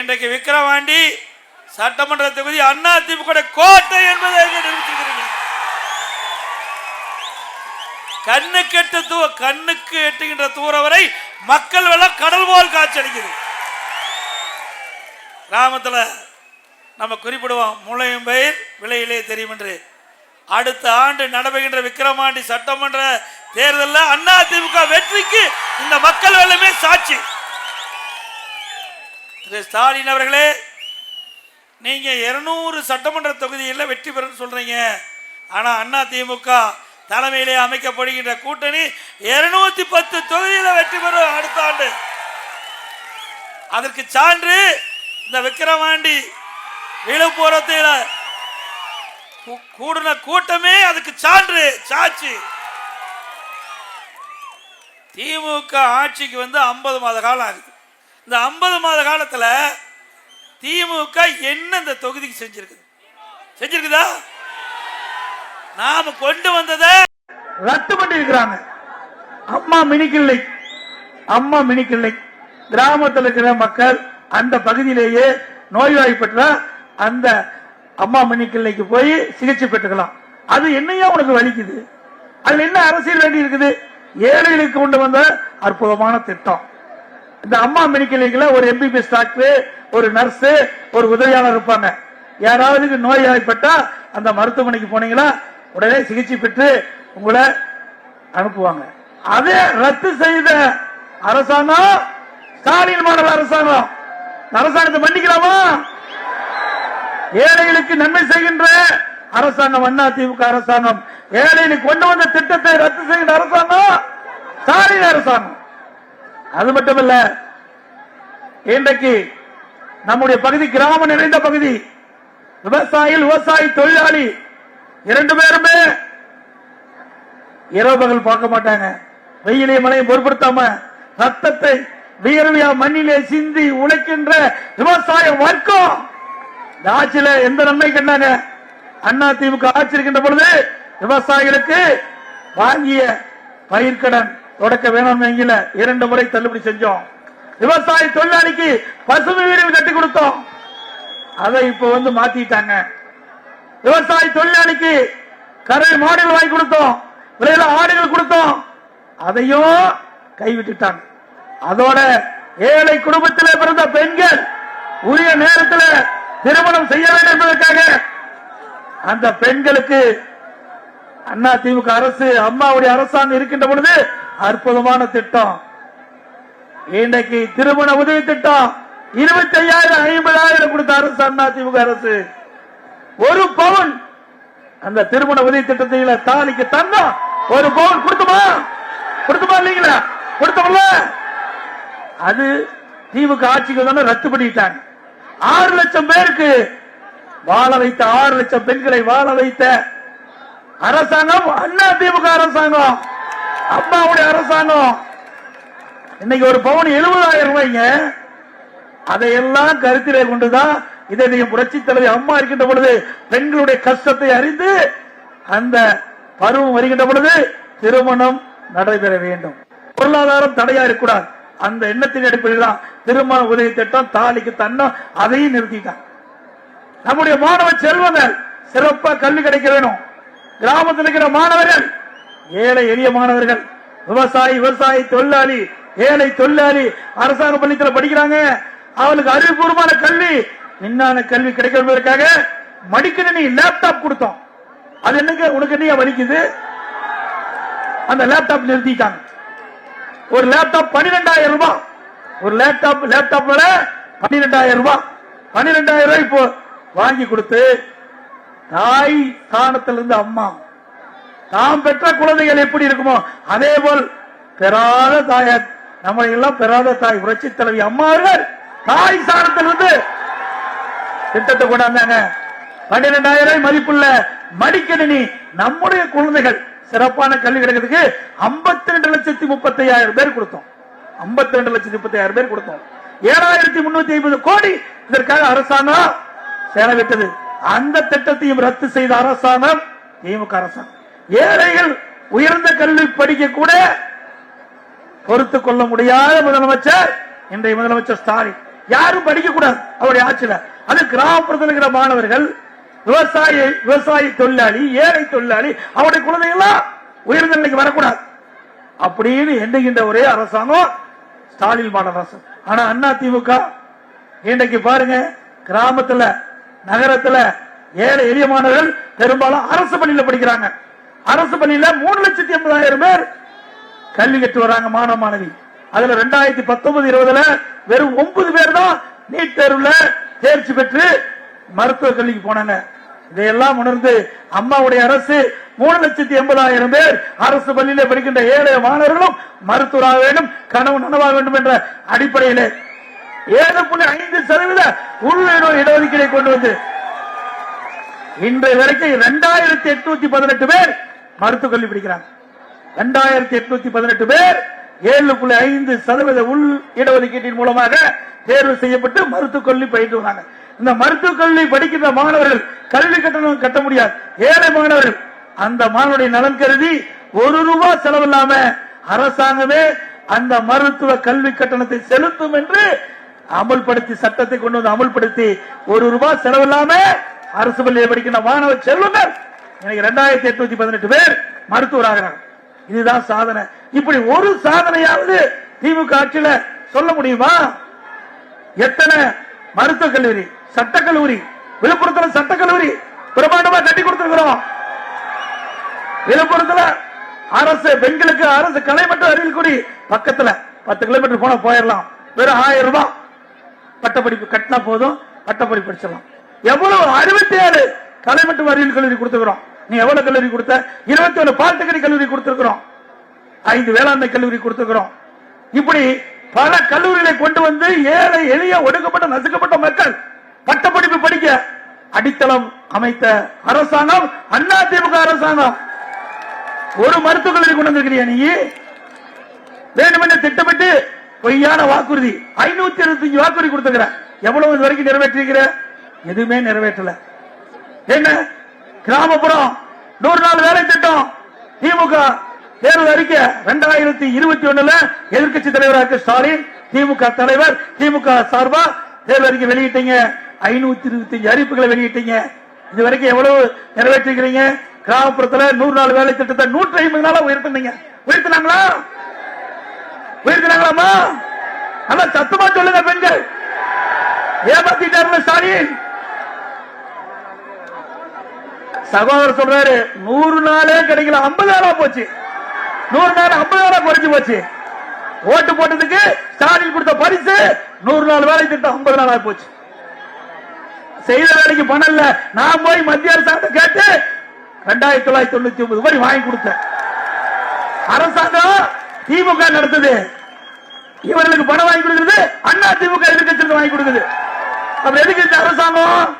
இன்றைக்கு விக்கிரவாண்டி சட்டமன்ற தொகுதி அதிமுக கோட்டை என்பதை நிரூபிச்சிருக்கிறீங்க. கண்ணுக்கு எட்டுகின்ற தூரம் வரை மக்கள் வெள்ளம் கடல் போல் காட்சியளிக்குது. கிராமத்தில் நம்ம குறிப்பிடுவோம், முளையும் பயிர் விலையிலே தெரியும் என்று. அடுத்த ஆண்டு நடைபெறுகின்ற விக்கிரவாண்டி சட்டமன்ற தேர்தலில் அதிமுக வெற்றிக்கு இந்த மக்கள் வெள்ளமே சாட்சி. திரு ஸ்டாலின் அவர்களே, நீங்க 200 சட்டமன்ற தொகுதியில் வெற்றி பெறும் சொல்றீங்க. ஆனா அதிமுக தலைமையிலே அமைக்கப்படுகின்ற கூட்டணி 210 தொகுதியில் வெற்றி பெறும் அடுத்த ஆண்டு. அதற்கு சான்று இந்த விக்கிரவாண்டி விழுப்புரத்தில் கூடின கூட்டமே அதுக்கு சான்று சாட்சி. திமுக ஆட்சிக்கு 50 மாத காலம் ஆகுது. இந்த 50 மாத காலத்தில் திமுக என்ன இந்த தொகுதிக்கு செஞ்சிருக்குதா? நாம கொண்டு வந்ததை ரத்து பண்ணி இருக்கிறாங்க. அம்மா மினி கிளினிக் கிராமத்தில் இருக்கிற மக்கள் அந்த பகுதியிலேயே நோய்வாய்ப்பட்ட அந்த அம்மா மினி கிளினிக்கு போய் சிகிச்சை பெற்றுக்கலாம். அது என்னையா உனக்கு வலிக்குது? அதுல என்ன அரசியல் வேண்டி இருக்குது? ஏழைகளுக்கு கொண்டு வந்த அற்புதமான திட்டம். இந்த அம்மா மினி கிளினிக்ல ஒரு MBBS டாக்டர், ஒரு நர்ஸ், ஒரு உதவியாளர் இருப்பாங்க. யாராவது நோய்வாய்ப்பட்டா அந்த மருத்துவமனைக்கு போனீங்களா உடனே சிகிச்சை பெற்று உங்களை அனுப்புவாங்க. அதே ரத்து செய்த அரசாங்கம் ஸ்டாலின் மாடல் அரசாங்கம். அரசாங்கத்தை மன்னிக்கலாமா? ஏழைகளுக்கு நன்மை செய்கின்ற அரசாங்கம் அதிமுக அரசாங்கம். ஏழைகளுக்கு கொண்டு வந்த திட்டத்தை ரத்து செய்கின்ற அரசாங்கம் ஸ்டாலின் அரசாங்கம். அது மட்டுமல்ல, இன்றைக்கு நம்முடைய பகுதி கிராமம் நிறைந்த பகுதி. விவசாயி தொழிலாளி 2 பேருமே இரவு பகல் பார்க்க மாட்டாங்க. வெயிலை மழையை பொருட்படுத்தாம ரத்தத்தை வியர்வையா மண்ணிலே சிந்தி உழைக்கின்ற விவசாய வர்க்கம் ஆட்சியில எந்த நன்மை கண்டாங்க? அதிமுக ஆட்சி இருக்கின்ற பொழுது விவசாயிகளுக்கு வாங்கிய பயிர்க்கடன் தொடக்க வேணும் 2 முறை தள்ளுபடி செஞ்சோம். விவசாய தொழிலாளிக்கு பசுமை வீடு கட்டி கொடுத்தோம். அதை இப்ப மாத்திட்டாங்க. விவசாய தொழிலாளிக்கு கரை மாடுகள் வாங்கி கொடுத்தோம், விலையில ஆடுகள் கொடுத்தோம். அதையும் கைவிட்டுட்டாங்க. அதோட ஏழை குடும்பத்தில் பிறந்த பெண்கள் உரிய நேரத்தில் திருமணம் செய்ய வேண்டும் என்பதற்காக அந்த பெண்களுக்கு அதிமுக அரசு அம்மாவுடைய அரசாங்கம் இருக்கின்ற பொழுது அற்புதமான திட்டம். இன்றைக்கு திருமண உதவி திட்டம் 25,000 50,000 கொடுத்த அரசு அதிமுக அரசு. 1 பவுன் அந்த திருமண உதவி திட்டத்தில் தாலிக்கு தந்தோம். 1 பவுன் கொடுத்துமா இல்லீங்களா? கொடுத்தோம்ல. அது திமுக ஆட்சிக்கு ரத்து பண்ணிட்டாங்க. 6 லட்சம் பேருக்கு வாழ வைத்த 6 லட்சம் பெண்களை வாழ வைத்த அரசாங்கம் அதிமுக அரசாங்கம், அம்மாவுடைய அரசாங்கம். இன்னைக்கு 1 பவுன் 70,000 ரூபாய்ங்க. அதையெல்லாம் கருத்திலே கொண்டுதான் இதை புரட்சி தலைவி அம்மா இருக்கின்ற பொழுது பெண்களுடைய கஷ்டத்தை அறிந்து அந்த பருவம் வருகின்ற பொழுது திருமணம் நடைபெற வேண்டும், பொருளாதாரம் தடையா இருக்கக்கூடாது. அந்த எண்ணத்தின் அடிப்படையில் தான் திருமண உதவி திட்டம், தாலிக்கு தன்னம் அதையும் நிறுத்திட்டாங்க. நம்முடைய மாணவ செல்வங்கள் சிறப்பா கல்வி கிடைக்க வேணும். கிராமத்தில் இருக்கிற மாணவர்கள், ஏழை எளிய மாணவர்கள், விவசாயி தொழிலாளி, ஏழை தொழிலாளி அரசாங்க பள்ளியில் படிக்கிறாங்க. அவளுக்கு அறிவுபூர்வமான கல்வி, விஞ்ஞான கல்வி கிடைக்கிறதுக்காக மடிக்கணினி லேப்டாப் கொடுத்தோம். அது என்னங்க உனக்கு என்ன வலிக்குது? அந்த லேப்டாப் நிறுத்திட்டாங்க. ஒரு லேப்டாப் 12,000 ரூபாய். ஒரு லேப்டாப் விலை 12,000 ரூபாய். 12,000 ரூபாய் இப்போ வாங்கி கொடுத்து தாய் ஸ்தானத்திலிருந்து அம்மா தாம் பெற்ற குழந்தைகள் எப்படி இருக்குமோ அதே போல் பெறாத தாயார், நம்ம எல்லாம் பெறாத தாய் புரட்சி தலைவி அம்மா அவர்கள் தாய் ஸ்தானத்திலிருந்து திட்டத்தை கொண்டாந்தாங்க. 12,000 மதிப்புள்ள மடிக்கணினி நம்முடைய குழந்தைகள் சிறப்பான கல்வி கிடைக்கிறதுக்கு 52,35,000 பேர் கொடுத்தோம். 52,35,000 பேர் கொடுத்தோம். 7,350 கோடி இதற்காக அரசாங்கம் செலவிட்டது. அந்த திட்டத்தையும் ரத்து செய்த அரசாங்கம் திமுக அரசாங்கம். ஏழைகள் உயர்ந்த கல்வி படிக்க கூட பொறுத்துக் கொள்ள முடியாத முதலமைச்சர் இன்றைய முதலமைச்சர் ஸ்டாலின். யாரும் படிக்க கூடாது அவருடைய ஆட்சியில. அது கிராமப்புறத்தில் இருக்கிற மாணவர்கள், விவசாய தொழிலாளி, ஏழை தொழிலாளி, அவருடைய குழந்தைகள்லாம் உயர்ந்த நிலைக்கு வரக்கூடாது அப்படின்னு எண்ணுகின்ற ஒரே அரசாங்கம் ஸ்டாலின் மாடல் அரசு. ஆனா அதிமுக இன்றைக்கு பாருங்க, கிராமத்துல நகரத்துல ஏழை எளிய மாணவர்கள் பெரும்பாலும் அரசு பள்ளியில படிக்கிறாங்க. அரசு பள்ளியில 3,80,000 பேர் கல்வி கற்று வராங்க மாணவ மாணவி. அதுல 2019-20 வெறும் 9 பேர் தான் நீட் தேர்வுல தேர்ச்சி பெற்று மருத்துவ கல்விக்கு போனாங்க. இதையெல்லாம் உணர்ந்து அம்மாவுடைய அரசு 3,80,000 பேர் அரசு பள்ளியில படிக்கின்ற ஏழை மாணவர்களும் மருத்துவராக வேண்டும், கனவு நனவாக வேண்டும் என்ற அடிப்படையில் 7.5% உள் இடஒதுக்கீடை கொண்டு வந்து இன்றைய வரைக்கும் 2,818 பேர் மருத்துவ கல்வி படிக்கிறாங்க. 2,818 பேர் 7.5% உள் இடஒதுக்கீட்டின் மூலமாக தேர்வு செய்யப்பட்டு மருத்துவக் கல்வி பயின்று வராங்க. இந்த மருத்துவக் கல்வி படிக்கின்ற மாணவர்கள் கல்வி கட்டணம் கட்ட முடியாது, ஏழை மாணவர்கள். அந்த மாணவருடைய நலன் கருதி ₹1 செலவில்லாம அரசாங்கமே அந்த மருத்துவ கல்வி கட்டணத்தை செலுத்தும் என்று அமல்படுத்தி, சட்டத்தை கொண்டு வந்து அமல்படுத்தி ₹1 செலவில்லாம அரசு பள்ளியில் படிக்கின்ற மாணவ செல்வங்கள் 2,818 பேர் மருத்துவராகிறாங்க. இதுதான் சாதனை. இப்படி ஒரு சாதனையாவது திமுக ஆட்சியில சொல்ல முடியுமா? எத்தனை மருத்துவக் கல்லூரி, சட்டக்கல்லூரி, விழுப்புரத்தில் சட்டக்கல்லூரி பிரமாண்டமா கட்டி கொடுத்திருக்கிறோம். விழுப்புரத்தில் அரசு பெண்களுக்கு அரசு கலை மற்றும் அறிவியல் கூடி பக்கத்துல 10 கிலோமீட்டர் போன போயிடலாம். வெறும் ₹1000 பட்டப்படிப்பு கட்டினா போதும், பட்டப்படிப்பு படிச்சிடலாம். எவ்வளவு 67 கலை மற்றும் அறிவியல் கல்லூரி கொடுத்துக்கிறோம். நீ எவ்வளவு கல்லூரி கொடுத்த? 21 பாலிடெக்னிக் கல்லூரி கொடுத்திருக்கிறோம், 5 வேளாண்மை கல்லூரி கொடுத்திருக்கிறோம். இப்படி பல கல்லூரிகளை கொண்டு வந்து ஏழை எளிய ஒடுக்கப்பட்ட நசுக்கப்பட்ட மக்கள் பட்டப்படிப்பு படிக்க அடித்தளம் அமைத்த அரசாங்கம் அதிமுக அரசாங்கம். ஒரு மருத்துவக் கல்லூரி கொண்டு வந்திருக்கிறியா நீ? வேண்டுமென்று திட்டமிட்டு பொய்யான வாக்குறுதி 525 வாக்குறுதி கொடுத்துக்கிற. எவ்வளவு இது வரைக்கும் நிறைவேற்றிருக்கிற? எதுவுமே நிறைவேற்றல. என்ன கிராமப்புறம் 100 நாள் வேலை திட்டம் திமுக தேர்தல் அறிக்கை 2021 எதிர்கட்சி தலைவராக ஸ்டாலின், திமுக தலைவர், திமுக சார்பா தேர்தல் அறிக்கை வெளியிட்டீங்க. 525 அறிவிப்புகளை வெளியிட்டீங்க. இதுவரைக்கும் எவ்வளவு நிறைவேற்றிருக்கிறீங்க? கிராமப்புறத்தில் 100 நாள் வேலை திட்டத்தை 150 நாளா உயர்த்தினீங்க. உயர்த்தினாங்களா? உயர்த்தினாங்களாமா? நல்லா சத்தமா சொல்லுங்க. பெண்கள் ஏமாத்திட்டாரு ஸ்டாலின். சகோதரர் சொல்றாரு 100 நாளே கிடைக்கல, 50 நாளா போச்சு. 100 நாள் 50 நாளா குறைஞ்சு போச்சு. ஓட்டு போட்டதுக்கு ஸ்டாலின் கொடுத்த பரிசு 100 நாள் வேலை திட்டம் 50 நாளா போச்சு. செய்த வேலைக்கு பணம் இல்ல. நான் போய் மத்திய அரசாங்கத்தை கேட்டு 2,999 ரூபாய் வாங்கி கொடுத்தேன். அரசாங்கம் திமுக நடத்துது, இவர்களுக்கு பணம் வாங்கி கொடுக்கிறது அதிமுக எதிர்க்கட்சிக்கு வாங்கி கொடுக்குது. அப்ப எதுக்கு இந்த அரசாங்கம்?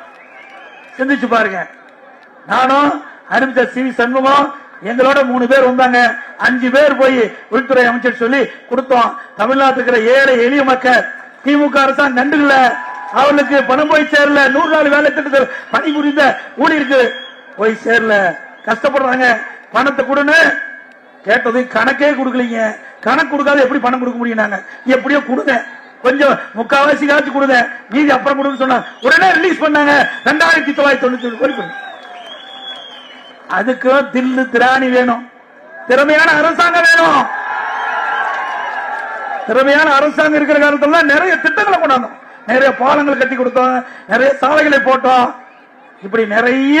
சிந்திச்சு பாருங்க. நானும் அறிவித்த சி சண்முகம் எங்களோட 3 பேர் வந்தாங்க. 5 பேர் போய் உள்துறை அமைச்சர் சொல்லி கொடுத்தோம். தமிழ்நாட்டில் இருக்கிற ஏழை எளிய மக்கள் திமுக அரசாங்கம் கண்டுகல, அவர்களுக்கு பணம் போய் சேரல. 100 நாள் வேலை திட்டத்தில் பணிபுரிந்த ஊழியருக்கு போய் சேரல, கஷ்டப்படுறாங்க. பணத்தை கொடுன்னு கேட்டது கணக்கே கொடுக்கலீங்க. கணக்கு கொடுக்காத எப்படி பணம் கொடுக்க முடியும்? எப்படியோ கொடுங்க, கொஞ்சம் முக்காவாசி காட்சி கொடுங்க, மீதி அப்புறம் கொடுக்க சொன்னாங்க. உடனே ரிலீஸ் பண்ணாங்க 2,991 கோடி. அதுக்கு தில்லு திராணி வேணும், திறமையான அரசாங்கம் வேணும். திறமையான அரசாங்கம் இருக்கிற காலத்துல நிறைய திட்டங்களை கொண்டாந்தோம், நிறைய பாலங்கள் கட்டி கொடுத்தோம், நிறைய சாலைகளை போட்டோம். இப்படி நிறைய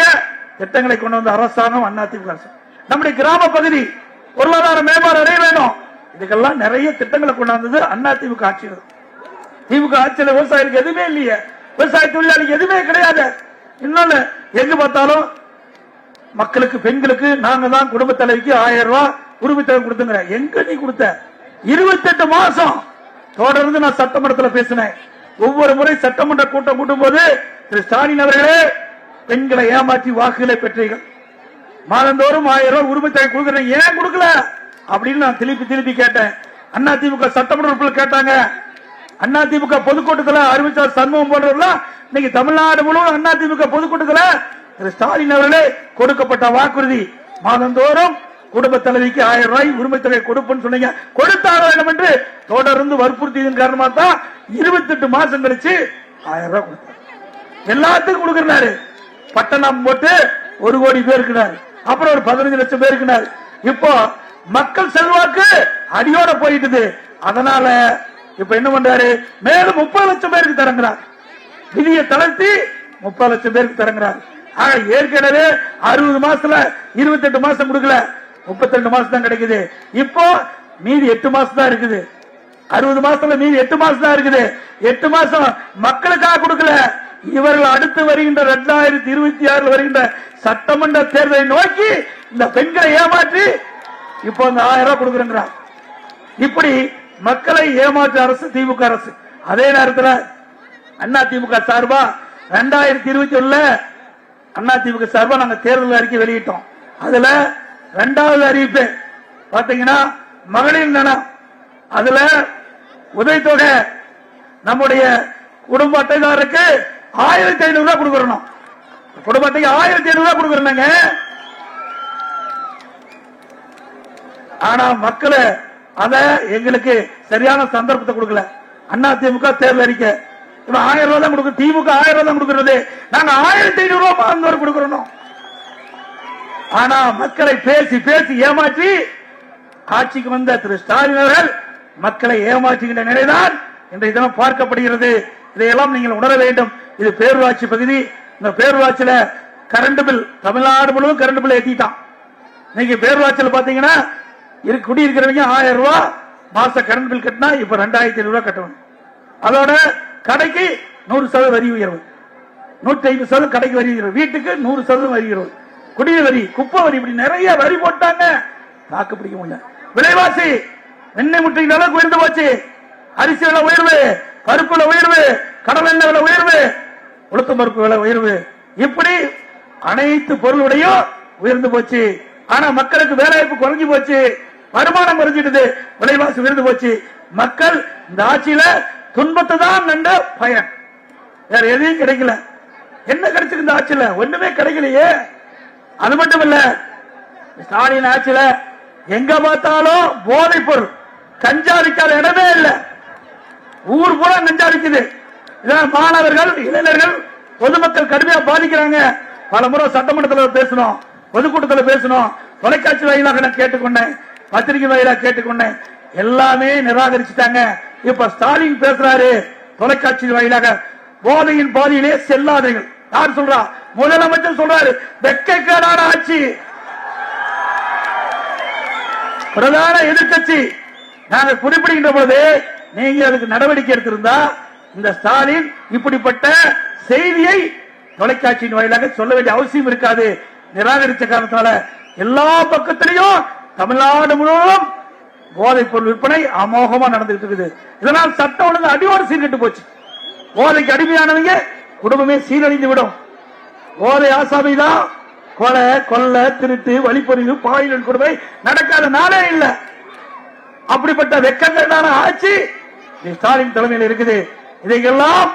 திட்டங்களை கொண்டு வந்த அரசாங்கம் அதிமுக அரசு. நம்முடைய கிராம பகுதி பொருளாதார மேம்பாடு அடைய வேணும். இதுக்கெல்லாம் நிறைய திட்டங்களை கொண்டாந்தது அதிமுக ஆட்சியில். திமுக ஆட்சியில் விவசாயிகளுக்கு எதுவுமே இல்லையே, விவசாய தொழிலாளிக்கு எதுவுமே கிடையாது. இன்னொன்னு எங்க பார்த்தாலும் மக்களுக்கு, பெண்களுக்கு நாங்க தான் குடும்ப தலைவிக்கு 1000 ரூபாய் உரிமைத்தொகை கொடுத்துங்க. எங்க நீ கொடுத்த? 28 மாசம் தொடர்ந்து நான் சட்டமன்றத்தில் பேசினேன். ஒவ்வொரு முறை சட்டமன்ற கூட்டம் கூட்டும் போது திரு ஸ்டாலின் அவர்களே, பெண்களை ஏமாற்றி வாக்குகளை பெற்றீர்கள், மாதந்தோறும் 1000 ரூபாய் உரிமைத்தொகை கொடுக்குறேன், ஏன் கொடுக்கல அப்படின்னு நான் திருப்பி கேட்டேன். அதிமுக சட்டமன்ற உறுப்பினர் கேட்டாங்க. அதிமுக பொதுக்கூட்டத்தில் அறிவிச்சார் சண்முகம் போன்றவர்கள் இன்னைக்கு தமிழ்நாடு முழுவதும் அதிமுக பொதுக்கூட்டத்தில் திரு ஸ்டாலின் அவர்களே கொடுக்கப்பட்ட வாக்குறுதி மாதந்தோறும் குடும்ப தலைவிக்கு 1000 ரூபாய் உரிமை தொகை கொடுப்புன்னு சொன்னீங்க, கொடுத்தாக வேண்டும் என்று தொடர்ந்து வற்புறுத்தியதன் காரணமா தான் 28 மாசம் கழிச்சு 1000 ரூபாய் கொடுத்தாரு. எல்லாத்துக்கும் கொடுக்கிறாரு. பட்டணம் போட்டு 1 கோடி பேர் இருக்கிறார், அப்புறம் ஒரு 15 லட்சம் பேர் இருக்கிறார். இப்போ மக்கள் செல்வாக்கு அடியோட போயிட்டு, அதனால இப்ப என்ன பண்றாரு, மேலும் 30 லட்சம் பேருக்கு தரங்கிறார். விதியை தளர்த்தி 30 லட்சம் பேருக்கு தரங்கிறார். ஏற்கனவே 60 மாசத்துல 28 மாசம் கொடுக்கல, 32 மாசம் தான் கிடைக்குது. இப்போ மீதி 8 மாசம் தான் இருக்குது. 60 மாசத்துல மீதி 8 மாசம் தான் இருக்குது. 8 மாசம் மக்களுக்காக கொடுக்கல, இவர்கள் அடுத்து வருகின்ற 2026 வருகின்ற சட்டமன்ற தேர்தலை நோக்கி இந்த பெண்களை ஏமாற்றி இப்போ இந்த 1000 ரூபாய் கொடுக்குறாங்க. இப்படி மக்களை ஏமாற்ற அரசு திமுக அரசு. அதே நேரத்தில் அண்ணா திமுக சார்பா 2021 அண்ணா திமுக சார்பா நாங்க தேர்தல் அறிக்கை வெளியிட்டோம். அதுல 2வது அறிவிப்பு பாத்தீங்கன்னா மகளிர் நலம், அதுல உதவித்தொகை நம்முடைய குடும்ப அட்டைதாரருக்கு 1500 ரூபாய் கொடுக்கறோம். குடும்ப அட்டைக்கு 1500 ரூபாய் கொடுக்கறாங்க. ஆனா மக்களை அத எங்களுக்கு சரியான சந்தர்ப்பத்தை கொடுக்கல. அண்ணா திமுக தேர்தல் அறிக்கை 1000 ரூபாய் தான் கொடுக்கும், திமுக 1000 ரூபாய் தான் கொடுக்கிறது, நாங்க 1500 ரூபாய் கொடுக்கிறோம். ஆனா மக்களை பேசி பேசி ஏமாற்றி ஆட்சிக்கு வந்த திரு ஸ்டாலின் அவர்கள் மக்களை ஏமாற்றுகின்ற நிலைதான் இன்றைய தினம் பார்க்கப்படுகிறது. இதையெல்லாம் நீங்கள் உணர வேண்டும். இது பேரூராட்சி பகுதி. இந்த பேரூராட்சியில கரண்ட் பில் தமிழ்நாடு முழுவதும் கரண்ட் பில் ஏற்றிட்டான். இன்னைக்கு பேரூராட்சியில் பாத்தீங்கன்னா குடியிருக்கிறவங்க 1000 ரூபாய் மாச கரண்ட் பில் கட்டினா இப்ப 2500 ரூபாய் கட்டணும். அதோட கடைக்கு 100% வரி உயர்வு, 150% கடைக்கு வரி உயர்வு, வீட்டுக்கு 100% வரி உயர்வு, குடிநீர் வரி, குப்பை வரி, இப்படி நிறைய வரி போட்டாங்க. தாக்கு பிடிக்க முடியல. விலைவாசி எண்ணெய் முட்டையின் அளவுக்கு உயர்ந்து போச்சு. அரிசி விலை உயர்வு, பருப்பு விலை உயர்வு, கடல் எண்ணெய் விலை உயர்வு, உளுத்தம் பருப்பு விலை உயர்வு, இப்படி அனைத்து பொருளுடையும் உயர்ந்து போச்சு. ஆனா மக்களுக்கு வேலைவாய்ப்பு குறைஞ்சு போச்சு, வருமானம் குறைஞ்சிடுது, விலைவாசி உயர்ந்து போச்சு. மக்கள் இந்த ஆட்சியில துன்பத்தை தான் நண்ட பயன், வேற எதையும் கிடைக்கல. என்ன கிடைச்சிருக்கு இந்த ஆட்சியில? ஒண்ணுமே கிடைக்கலையே. அது மட்டும் இல்ல, ஸ்டாலின் ஆட்சியில எங்க பார்த்தாலும் போதைப் பொருள், கஞ்சா விற்காத இடமே இல்ல. ஊர் பூரா கஞ்சா விற்குது. இதனால் மாணவர்கள், இளைஞர்கள், பொதுமக்கள் கடுமையா பாதிக்கிறாங்க. பல முறை சட்டமன்றத்தில் பேசணும், பொதுக்கூட்டத்தில் பேசணும், தொலைக்காட்சி வாயிலாக நான் கேட்டுக்கொண்டேன், பத்திரிகை வாயிலாக கேட்டுக்கொண்டேன், எல்லாமே நிராகரிச்சுட்டாங்க. இப்ப ஸ்டாலின் பேசுறாரு தொலைக்காட்சி வாயிலாக, போதையின் பாதையிலே செல்லாதீர்கள். யார் சொல்றா? முதலமைச்சர் சொல்றாரு. வெட்கக்கேடான ஆட்சி. பிரதான எதிர்கட்சி நாங்க குறிப்பிடுகின்ற பொழுது நீங்க அதுக்கு நடவடிக்கை எடுத்திருந்தா இந்த ஸ்டாலின் இப்படிப்பட்ட செய்தியை தொலைக்காட்சியின் வாயிலாக சொல்ல வேண்டிய அவசியம் இருக்காது. நிராகரித்த காரணத்தால எல்லா பக்கத்திலையும் தமிழ்நாடு முழுவதும் போதைப் பொருள் விற்பனை அமோகமா நடந்துட்டு இருக்குது. இதனால் சட்டம் ஒழுங்கு அடியோடு சீர்கெட்டு போச்சு. போதைக்கு அடிமையானவங்க குடும்பமே சீரழிந்து விடும். போதை ஆசாமிதான் கொலை, கொள்ள, திருட்டு, வழிப்பறிவு, பாலியல் கொடுமை நடக்காத நாளே இல்லை. அப்படிப்பட்ட வெட்கக்கேடான ஆட்சி ஸ்டாலின் தலைமையில் இருக்குது. இதையெல்லாம்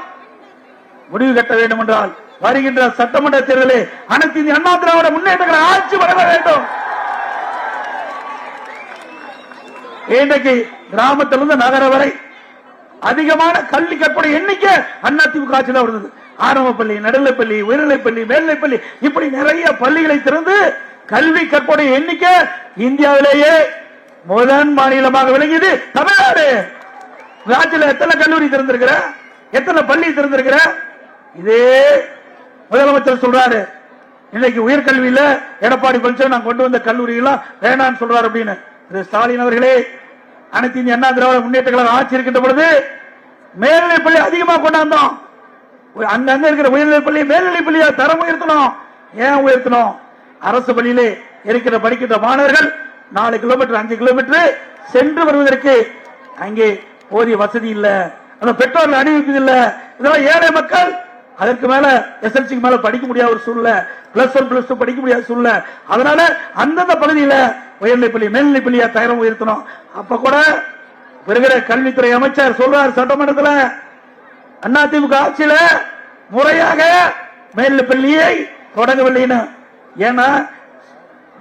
முடிவு கட்ட வேண்டும் என்றால் வருகின்ற சட்டமன்ற தேர்தலில் அனைத்து இந்திய அண்ணா திராவிட முன்னேற்ற ஆட்சி வழங்க வேண்டும். இன்றைக்கு கிராமத்திலிருந்து நகர வரை அதிகமான கல்வி கற்பனை எண்ணிக்கை அதிமுக ஆட்சியில் வருது. ஆரம்பப்பள்ளி, நடுநிலைப்பள்ளி, உயர்நிலைப்பள்ளி, மேல்நிலைப்பள்ளி, இப்படி நிறைய பள்ளிகளை திறந்து கல்வி கற்பனை எண்ணிக்கை இந்தியாவிலேயே முதல் மாநிலமாக விளங்கியது தமிழ்நாடு. ராஜ்யத்தில் எத்தனை கல்லூரி திறந்திருக்கிற, எத்தனை பள்ளி திறந்திருக்கிற? இதே முதலமைச்சர் சொல்றாரு இன்னைக்கு உயர்கல்வியில எடப்பாடி பழனிசாமி நான் கொண்டு வந்த கல்லூரி எல்லாம் வேணான்னு சொல்றாரு அப்படின்னு. ஸ்டாலின் அவர்களே, அனைத்து இந்திய அண்ணா திராவிட முன்னேற்ற கழகம் ஆட்சி இருக்கின்ற பொழுது மேல்நிலைப்பள்ளி அதிகமா கொண்டாந்தோம். அங்க இருக்கிற உயர்நிலைப்பள்ளி மேல்நிலைப்பள்ளியா தரம் உயர்த்தணும். ஏன் உயர்த்தணும்? அரசு பள்ளியிலே இருக்கிற படிக்கின்ற மாணவர்கள் 4 கிலோமீட்டர் 5 கிலோமீட்டர் சென்று வருவதற்கு அங்கே போதிய வசதி இல்ல, அந்த பெற்றோர்கள் அணிவிப்பது இல்ல. இதெல்லாம் ஏழை மக்கள் அதற்கு மேல எஸ்எல்சிக்கு மேல படிக்க முடியாத ஒரு சூழ்நிலை, பிளஸ் 1 பிளஸ் 2 படிக்க முடியாத சூழ்நிலை. அதனால அந்தந்த பகுதியில உயர்நிலைப்பள்ளி மேல்நிலைப்பள்ளியா தரம் உயர்த்தணும். அப்ப கூட வருகிற கல்வித்துறை அமைச்சர் சொல்றார் சட்டமன்றத்தில், அதிமுக ஆட்சியில முறையாக மேல்நிலைப்பள்ளியை தொடங்கவில்லைன்னு. ஏன்னா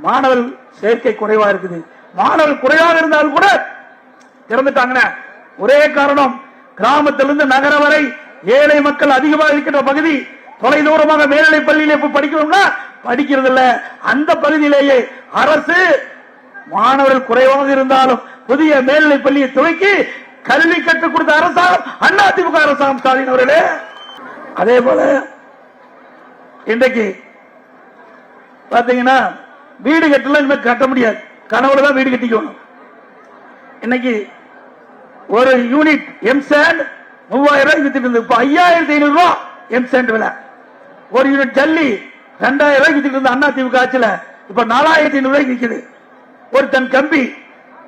மாணவர்கள் சேர்க்கை குறைவா இருக்குது. மாணவர்கள் குறைவாக இருந்தாலும் கூட திறந்துட்டாங்க. ஒரே காரணம், கிராமத்திலிருந்து நகரம் வரை ஏழை மக்கள் அதிகமாக இருக்கின்ற பகுதி, தொலைதூரமாக மேல்நிலை பள்ளியிலே போய் படிக்கணும்னா படிக்கிறது இல்ல. அந்த பகுதியிலேயே அரசு மாணவர்கள் குறைவாக இருந்தாலும் புதிய மேல்நிலை பள்ளியை துவக்கி கல்வி கற்றுக் கொடுத்த அரசாங்கம் அதிமுக அரசாங்கம் ஸ்டாலின் அவர்களே. அதே போல இன்றைக்கு பாத்தீங்கன்னா வீடு கட்டலாம் கட்ட முடியாது, கனவுலதான் வீடு கட்டிக்கணும். இன்னைக்கு ஒரு யூனிட் எம்சாண்ட் 3000 ரூபாய் வித்துட்டு இருந்தது, இப்ப 5500 ரூபாய் எம்சாண்ட் விலை. ஒரு யூனிட் ஜல்லி 2000 ரூபாய்க்கு வித்துட்டு இருந்த அண்ணா திமுக ஆட்சியில இப்ப 4500 ரூபாய்க்கு விற்குது. ஒரு டன் கம்பி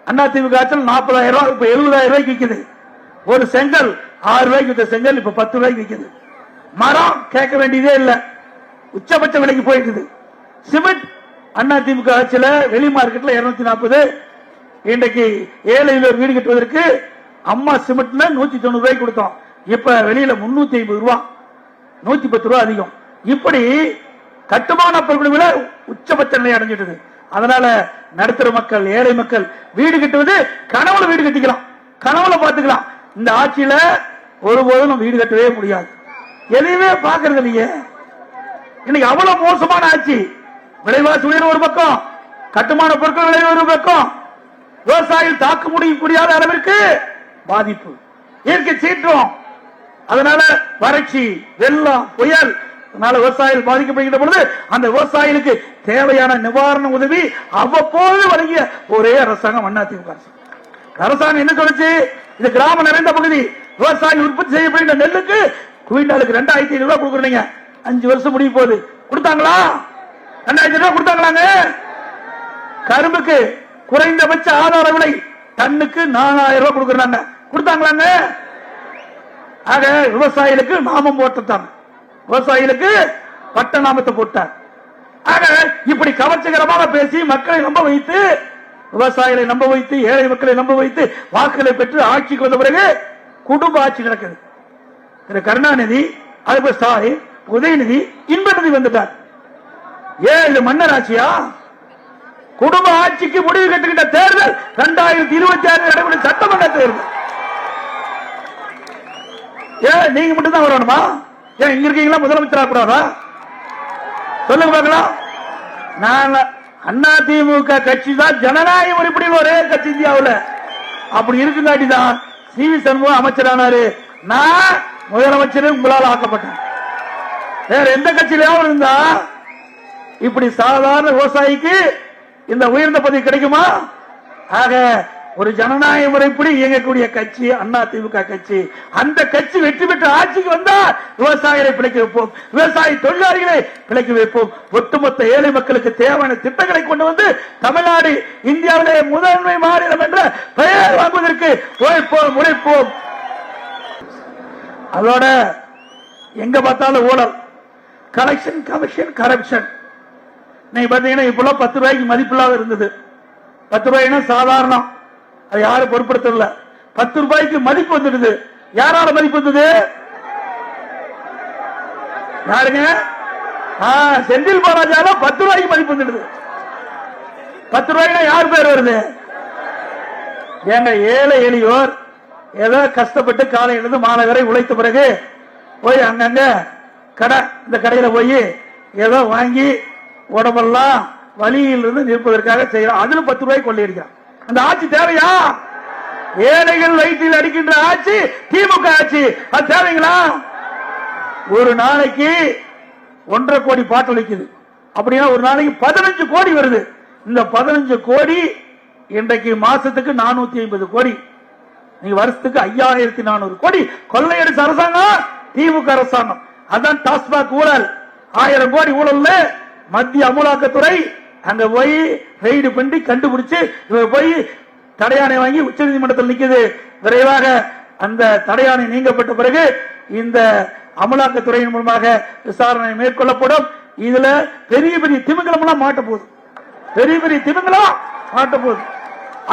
அண்ணா திமுக ஆட்சியில் 40000 ரூபாய், இப்ப 70000 ரூபாய்க்கு விற்குது. ஒரு செங்கல் 6 ரூபாய்க்கு வித்த செங்கல் இப்ப 10 ரூபாய்க்கு விற்குது. மரம் கேட்க வேண்டியதே இல்ல, உச்சபட்ச விலைக்கு போயிட்டு. சிமெண்ட் அண்ணா திமுக ஆட்சியில வெளி மார்க்கெட்ல 240, இன்றைக்கு ஏழையில் வீடு கட்டுவதற்கு அம்மா சிமெண்ட்ல 190 ரூபாய்க்கு கொடுத்தோம், இப்ப வெளியில 350 ரூபாய், 110 ரூபாய் அதிகம். இப்படி கட்டுமான பொருட்கள் விலை உச்சபட்ச நிலை அடைஞ்சிட்டு. அதனால நடுத்தர மக்கள், ஏழை மக்கள் வீடு கட்டுவது கனவுல வீடு கட்டிக்கலாம், கனவுல பாத்துக்கலாம். இந்த ஆட்சியில ஒருபோதும் வீடு கட்டவே முடியாது, எதையுமே பாக்குறது இல்லையே. இன்னைக்கு அவ்வளவு மோசமான ஆட்சி. விலைவாசி உயர்வு ஒரு பக்கம், கட்டுமான பொருட்கள் விலை ஒரு பக்கம், விவசாயிகள் தாக்கு முடியாத அளவிற்கு பாதிப்பு, இயற்கை சீற்றம், அதனால வறட்சி, வெள்ளம், புயல், அதனால விவசாயிகள் பாதிக்கப்படுகின்ற பொழுது அந்த விவசாயிகளுக்கு தேவையான நிவாரண உதவி அவ்வப்போது வழங்கிய ஒரே அரசாங்கம் அதிமுக அரசாங்கம். என்ன சொல்லுச்சு? இது கிராமம் நிறைந்த பகுதி, விவசாயிகள் உற்பத்தி செய்யப்படுகின்ற நெல்லுக்கு குவிண்டாலுக்கு 2500 ரூபாய் கொடுக்குறீங்க, 5 வருஷம் முடிய போகுது. கொடுத்தாங்களா? 2000 ரூபாய் கொடுத்தாங்களாங்க. கரும்புக்கு குறைந்தபட்ச ஆதார விலை டன்னுக்கு 4000 ரூபாய் கொடுக்கறாங்க, கொடுத்தாங்களாங்க? ஆக விவசாயிகளுக்கு நாமம் போட்டுட்டாங்க, விவசாயிகளுக்கு பட்ட நாமத்தை போட்டார். ஆக இப்படி கவர்ச்சிகரமாக பேசி மக்களை நம்ப வைத்து, விவசாயிகளை நம்ப வைத்து, ஏழை மக்களை நம்ப வைத்து வாக்குகளை பெற்று ஆட்சிக்கு வந்த பிறகு குடும்ப ஆட்சி நடக்குது. திரு கருணாநிதி, அதுபோல் ஸ்டாலின், உதயநிதி, இன்பநிதி வந்துட்டார். 7 மன்னர் ஆட்சியா? குடும்ப ஆட்சிக்கு முடிவு கட்டுகின்ற தேர்தல் 2026 நடைபெறும் சட்டமன்ற தேர்தல். ஏன் நீங்க மட்டும் தான் வரணுமா? ஏன் இங்க இருக்கீங்களா முதலமைச்சரா கூடாதா? சொல்லுங்க பார்க்கலாம். நான் அண்ணா திமுக கட்சி தான் ஜனநாயக முறைப்படி ஒரே கட்சி இந்தியாவில். அப்படி இருக்குங்காட்டி தான் சி.வி. சண்முகம் அமைச்சரானாரு, நான் முதலமைச்சர் உங்களால் ஆக்கப்பட்டேன். வேற எந்த கட்சியிலாவது இருந்தா இப்படி சாதாரண விவசாயிக்கு இந்த உயர்ந்த பதவி கிடைக்குமா? ஆக ஒரு ஜனநாயக முறைப்படி இயங்கக்கூடிய கட்சி அண்ணா திமுக கட்சி. அந்த கட்சி வெற்றி பெற்ற ஆட்சிக்கு வந்தா விவசாயிகளை பிழைக்க வைப்போம், விவசாய தொழிலாளிகளை பிழைக்க வைப்போம், ஒட்டுமொத்த ஏழை மக்களுக்கு தேவையான திட்டங்களை கொண்டு வந்து தமிழ்நாடு இந்தியாவிலே முதன்மை மாநிலம் என்ற பெயர் வாங்குவதற்கு உழைப்போம், உழைப்போம். அதோட எங்க பார்த்தாலும் ஊழல், கலெக்ஷன், கமிஷன், கரப்ஷன். நீங்க பாத்தீங்கன்னா இப்பெல்லாம் 10 ரூபாய்க்கு மதிப்பில்லாத இருந்தது. 10 ரூபாய்னா சாதாரணம், அது யாரும் பொருட்படுத்தல. 10 ரூபாய்க்கு மதிப்பு வந்துடுது. யாரால மதிப்பு வந்தது? யாருங்க? செந்தில் பாலாஜால 10 ரூபாய்க்கு மதிப்பு வந்துடுது. 10 ரூபாய்னா யார் பேர் வருது? எங்க ஏழை எளியோர் ஏதோ கஷ்டப்பட்டு காலையிலிருந்து மாலை வரை உழைத்த பிறகு போய் அங்கங்க கடை, இந்த கடையில போய் ஏதோ வாங்கி உடம்பெல்லாம் வலியிலிருந்து நிற்பதற்காக செய்யறோம். அதுல 10 ரூபாய் கொள்ளையடிக்கிறான். அந்த ஆட்சி தேவையா? ஏழைகள் வயிற்றில் அடிக்கின்ற ஆட்சி திமுக ஆட்சி, அது தேவைங்களா? ஒரு நாளைக்கு 1.5 கோடி பாட்டு வைக்குது. அப்படின்னா ஒரு நாளைக்கு 15 கோடி வருது. இந்த 15 கோடி இன்றைக்கு மாசத்துக்கு 450 கோடி, நீங்க வருஷத்துக்கு 5400 கோடி கொள்ளையடிச்ச அரசாங்கம் திமுக அரசாங்கம். அதான் டாஸ்மாக் ஊழல், 1000 கோடி ஊழல். மத்திய அமலாக்கத்துறை அங்க போய் ரெய்டு பண்ணி கண்டுபிடிச்சு இவர் போய் தடையாணை வாங்கி உச்ச நீதிமன்றத்தில் நிக்குது. விரைவாக அந்த தடையாணை நீங்கப்பட்ட பிறகு இந்த அமலாக்கத்துறையின் மூலமாக விசாரணை மேற்கொள்ளப்படும். இதுல பெரிய பெரிய திமிங்கலம் எல்லாம் மாட்ட போகுது, பெரிய பெரிய திமிங்கலம் மாட்ட போகுது.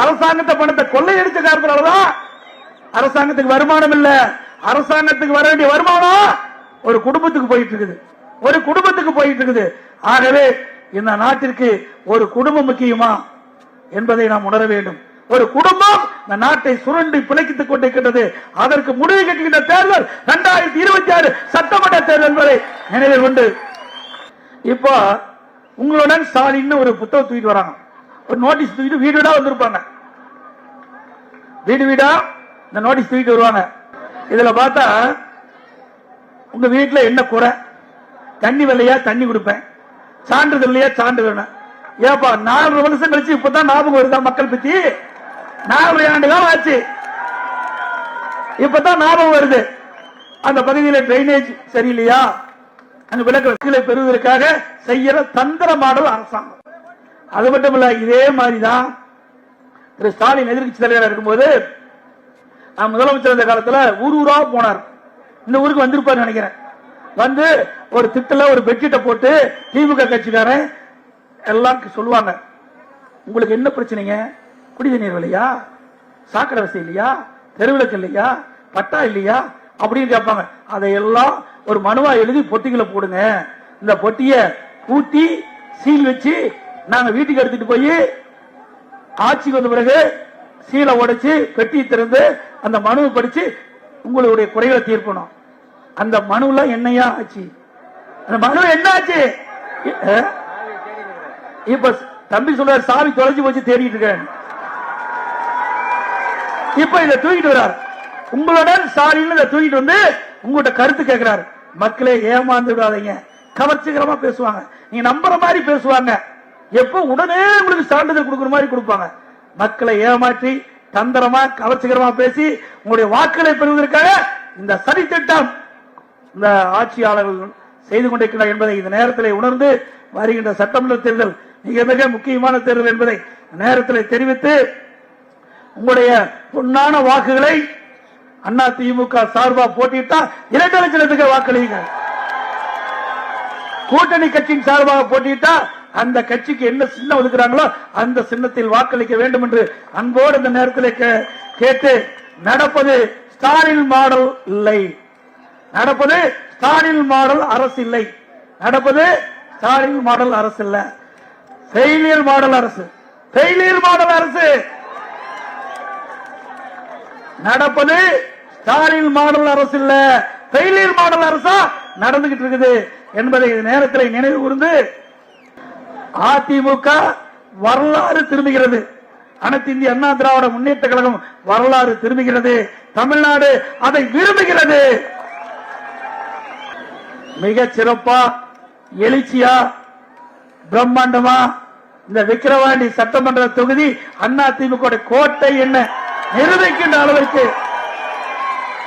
அரசாங்கத்தை பணத்தை கொள்ளையடிச்ச காரணத்தாலதான் அரசாங்கத்துக்கு வருமானம் இல்ல. அரசாங்கத்துக்கு வர வேண்டிய வருமானம் ஒரு குடும்பத்துக்கு போயிட்டு இருக்குது, ஒரு குடும்பத்துக்கு போயிட்டு இருக்குது. ஆகவே இந்த நாட்டிற்கு ஒரு குடும்பம் முக்கியமா என்பதை நாம் உணர வேண்டும். ஒரு குடும்பம் இந்த நாட்டை சுரண்டி பிழைத்துக் கொண்டிருக்கின்றது. அதற்கு முடிவு கட்டுகின்ற தேர்தல் 2026 சட்டமன்ற தேர்தல் என்பதை நினைவில் கொண்டு இப்போ உங்களுடன் ஸ்டாலின் ஒரு புத்தகம் தூக்கிட்டு வராங்க. ஒரு நோட்டீஸ் தூக்கிட்டு வீடு வீடா வந்திருப்பாங்க. வீடு வீடா இந்த நோட்டீஸ் தூக்கிட்டு வருவாங்க. இதுல பார்த்தா உங்க வீட்டுல என்ன குறை, தண்ணி வரலையா தண்ணி கொடுப்பேன், சான்றிதழ் இல்லையா சான்று வேணும். ஏப்பா 4 வருஷம் கழிச்சு இப்பதான் ஞாபகம் வருதா மக்கள் பத்தி? 4 ஆண்டு காலம் ஆச்சு, இப்பதான் ஞாபகம் வருது. அந்த பகுதியில் டிரைனேஜ் சரியில்லையா, அந்த விளக்குகளை பெறுவதற்காக செய்யற தந்திர மாடல் அரசாங்கம். அது மட்டும் இல்ல, இதே மாதிரிதான் திரு ஸ்டாலின் எதிர்கட்சி தலைவராக இருக்கும்போது முதலமைச்சர் இந்த காலத்துல ஊரா போனார். இந்த ஊருக்கு வந்திருப்பாரு நினைக்கிறேன். வந்து ஒரு திட்டல ஒரு பெட்ஷீட்டை போட்டு திமுக கட்சிக்காரன் எல்லாம் சொல்லுவாங்க, உங்களுக்கு என்ன பிரச்சனைங்க, குடி தண்ணீர் இல்லையா, சாக்கடை வசதி இல்லையா, தெருவிளக்கு இல்லையா, பட்டா இல்லையா அப்படின்னு கேட்பாங்க. அதையெல்லாம் ஒரு மனுவா எழுதி பொட்டிகளை போடுங்க. இந்த பொட்டிய கூட்டி சீல் வச்சு நாங்க வீட்டுக்கு எடுத்துட்டு போய் ஆட்சிக்கு வந்த பிறகு சீலை உடைச்சு பெட்டி திறந்து அந்த மனுவை படிச்சு உங்களுடைய குறைகளை தீர்க்கணும். அந்த மனுல என்னையா ஆச்சு, அந்த மனு என்ன ஆச்சு? இப்ப தம்பி சொல்றாரு சாவி தொலைஞ்சு போச்சு தேடிட்டு இருக்கேன். இப்ப இதை தூக்கிட்டு வர்றாரு. உங்களுடன் ஸ்டாலின் இதை தூக்கிட்டு வந்து உங்கள்கிட்ட கருத்து கேட்கிறாரு. மக்களே ஏமாந்து விடாதீங்க, கவர்ச்சிகரமா பேசுவாங்க, நீங்க நம்புற மாதிரி பேசுவாங்க, எப்ப உடனே உங்களுக்கு சான்றிதழ் கொடுக்குற மாதிரி கொடுப்பாங்க. மக்களை ஏமாற்றி தந்திரமா கவர்ச்சிகரமா பேசி உங்களுடைய வாக்குகளை பெறுவதற்காக இந்த சதி திட்டம் இந்த ஆட்சியாளர்கள் செய்து கொண்டிருக்கிறார் என்பதை இந்த நேரத்தில் உணர்ந்து வருகின்ற சட்டமன்ற தேர்தல் மிக மிக முக்கியமான தேர்தல் என்பதை நேரத்தில் தெரிவித்து உங்களுடைய பொன்னான வாக்குகளை அண்ணா திமுக சார்பா போட்டியிட்டா 2 லட்சத்துக்கு வாக்களிங்க. கூட்டணி கட்சியின் சார்பாக போட்டியிட்டா அந்த கட்சிக்கு என்ன சின்னம் ஒதுக்குறாங்களோ அந்த சின்னத்தில் வாக்களிக்க வேண்டும் என்று அன்போடு இந்த நேரத்தில் கேட்டு, நடப்பது ஸ்டாலின் மாடல் இல்லை, நடப்பது ஸ்டாலின் மாடல் அரசு இல்லை, நடப்பது ஸ்டாலின் மாடல் அரசு இல்ல, ஃபெயிலியர் மாடல் அரசு, ஃபெயிலியர் மாடல் அரசு. நடப்பது ஸ்டாலின் மாடல் அரசு இல்ல, ஃபெயிலியர் மாடல் அரசா நடந்துகிட்டு இருக்குது என்பதை நேரத்தில் நினைவு கூர்ந்து அதிமுக வரலாறு திரும்புகிறது, அனைத்து இந்திய அண்ணா திராவிட முன்னேற்ற கழகம் வரலாறு திரும்புகிறது, தமிழ்நாடு அதை விரும்புகிறது. மிக சிறப்பா எழுச்சியா பிரம்மாண்டமா இந்த விக்கிரவாண்டி சட்டமன்ற தொகுதி அண்ணா திமுக கோட்டை என்ன நிரூபிக்கின்ற அளவிற்கு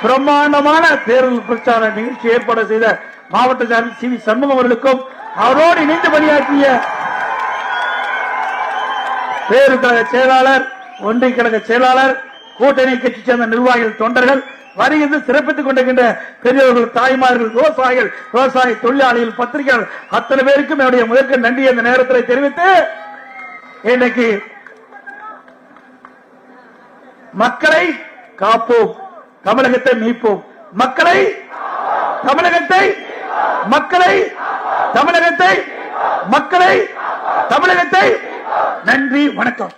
பிரம்மாண்டமான தேர்தல் பிரச்சார நிகழ்ச்சி ஏற்பாடு செய்த மாவட்ட செயலாளர் சி வி சண்முகம் அவர்களுக்கும் அவரோடு இணைந்து பணியாற்றிய பேருக்கழக செயலாளர், ஒன்றிய கழக செயலாளர், கூட்டணி கட்சி சேர்ந்த நிர்வாகிகள், தொண்டர்கள், வருகின்ற சிறப்பித்துக் கொண்டிருக்கின்ற பெரியவர்கள், தாய்மார்கள், விவசாயிகள், விவசாய தொழிலாளிகள், பத்திரிகையாளர் அத்தனை பேருக்கும் என்னுடைய முதற்க நன்றி அந்த நேரத்தில் தெரிவித்து, இன்னைக்கு மக்களை காப்போம், தமிழகத்தை மீட்போம், மக்களை தமிழகத்தை மக்களை தமிழகத்தை மக்களை தமிழகத்தை. நன்றி, வணக்கம்.